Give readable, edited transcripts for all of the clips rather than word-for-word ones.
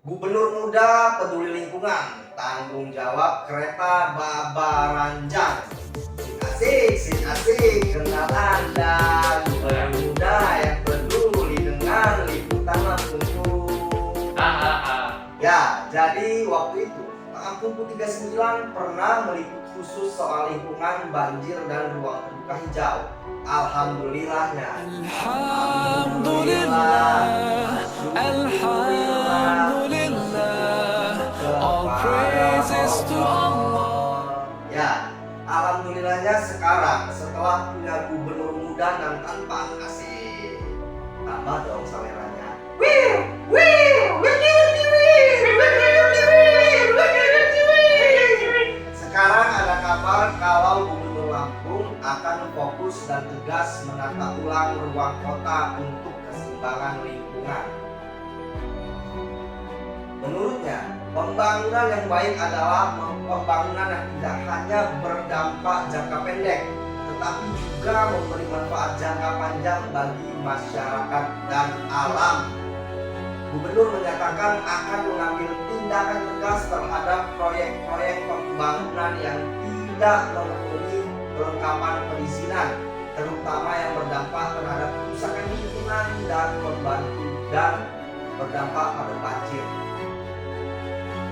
Gubernur muda peduli lingkungan, tanggung jawab kereta Babaranjang. Asik, asik, kenalan dan gubernur muda yang peduli dengan liputan Lampungku. Ya, jadi waktu itu Lampungku 39 pernah meliput khusus soal lingkungan, banjir dan ruang terbuka hijau. Alhamdulillahnya. Alhamdulillah, all praises to Allah. Ya, alhamdulillahnya sekarang setelah punya gubernur muda dan tanpa asik. Tambah dong saleranya. Sekarang ada kabar kalau Gubernur Lampung akan fokus dan tegas menata ulang ruang kota untuk keseimbangan lingkungan. Menurutnya, pembangunan yang baik adalah pembangunan yang tidak hanya berdampak jangka pendek, tetapi juga memberi manfaat jangka panjang bagi masyarakat dan alam. Gubernur menyatakan akan mengambil tindakan tegas terhadap proyek-proyek pembangunan yang tidak memenuhi kelengkapan perizinan, terutama yang berdampak terhadap kerusakan lingkungan dan berdampak pada banjir.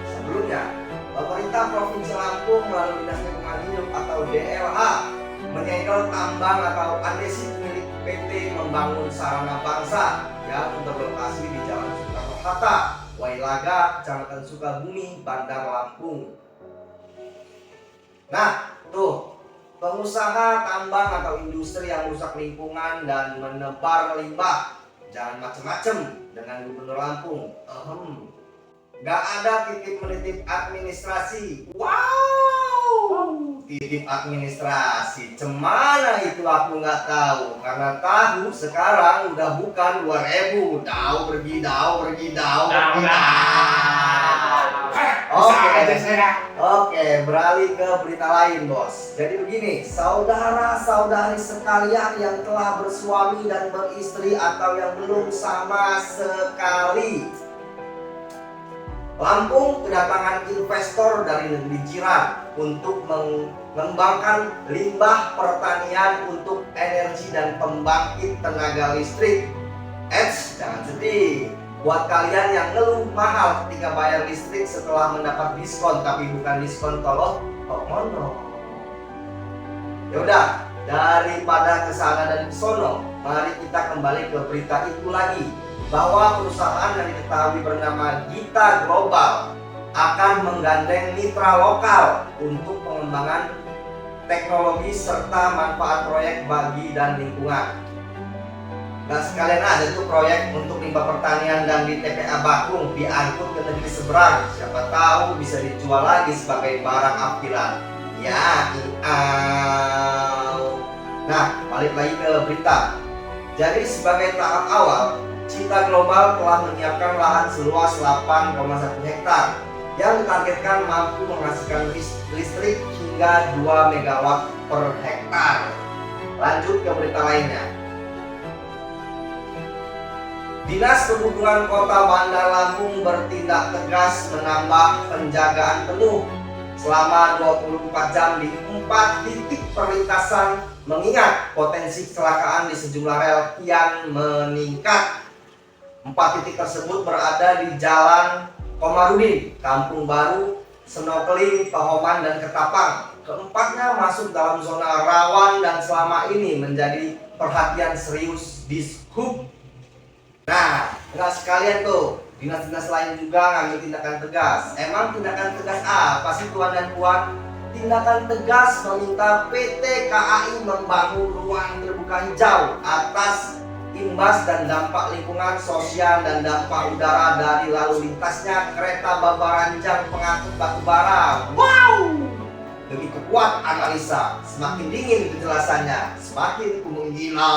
Sebelumnya, pemerintah Provinsi Lampung melalui Dinas Lingkungan Hidup atau DLH menyegel tambang atau andesit milik PT Membangun Sarana Bangsa yang berlokasi di Jalan Soekarno-Hatta, Wailaga, Kecamatan Sukabumi, Bandar Lampung. Nah, tuh pengusaha tambang atau industri yang merusak lingkungan dan menebar limbah, jangan macem-macem dengan Gubernur Lampung. Gak ada titip-menitip administrasi. Wow, titip administrasi. Cemana itu aku nggak tahu. Karena tahu sekarang udah bukan 2000. Dau pergi. Oke, beralih ke berita lain, bos. Jadi begini, saudara-saudari sekalian yang telah bersuami dan beristri atau yang belum sama sekali, Lampung kedatangan investor dari negeri jiran untuk mengembangkan limbah pertanian untuk energi dan pembangkit tenaga listrik. Jangan sedih. Buat kalian yang ngeluh mahal ketika bayar listrik setelah mendapat diskon, tapi bukan diskon tolong mono. Yaudah, daripada kesana dan kesono, mari kita kembali ke berita itu lagi, bahwa perusahaan yang diketahui bernama Gita Global akan menggandeng mitra lokal untuk pengembangan teknologi serta manfaat proyek bagi dan lingkungan. Nah, sekalian ada tuh proyek untuk limbah pertanian dan di TPA Bakung diangkut ke negeri seberang. Siapa tahu bisa dijual lagi sebagai barang ampilan. Ya, Nah, balik lagi ke berita. Jadi sebagai tahap awal, Gita Global telah menyiapkan lahan seluas 8,1 hektar yang ditargetkan mampu menghasilkan listrik hingga 2 megawatt per hektar. Lanjut ke berita lainnya. Dinas Perhubungan Kota Bandar Lampung bertindak tegas menambah penjagaan penuh selama 24 jam di 4 titik perlintasan mengingat potensi kecelakaan di sejumlah rel kian meningkat. 4 titik tersebut berada di Jalan Komarudin, Kampung Baru, Senokling, Pahoman, dan Ketapang. Keempatnya masuk dalam zona rawan dan selama ini menjadi perhatian serius Dishub. Nah, nggak sekalian tuh, dinas-dinas lain juga ngambil tindakan tegas. Emang tindakan tegas apa sih tuan dan puan? Tindakan tegas meminta PT KAI membangun ruang terbuka hijau atas imbas dan dampak lingkungan sosial dan dampak udara dari lalu lintasnya kereta Babaranjang pengangkut batubara. Wow! Begitu kuat analisa, semakin dingin kejelasannya, semakin ku menggila.